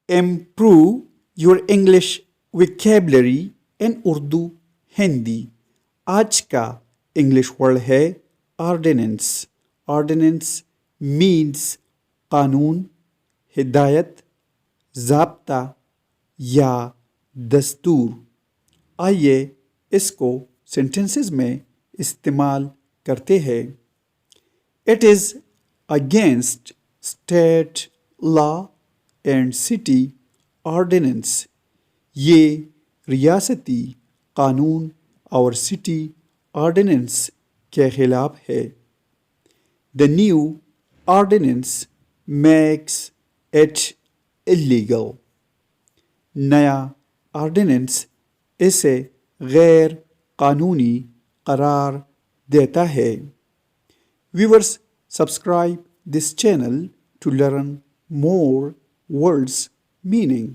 improve your English vocabulary in Urdu Hindi. آج کا English word ہے آرڈیننس. آرڈیننس مینس قانون، ہدایت، ضابطہ یا دستور. آئیے اس کو سینٹنسز میں استعمال کرتے ہیں. It is against state law and city ordinance. یہ ریاستی قانون اور سٹی آرڈیننس کے خلاف ہے. The new ordinance makes it illegal. نیا آرڈیننس اسے غیر قانونی قرار دیتا ہے. Viewers, subscribe this channel to learn more words meaning.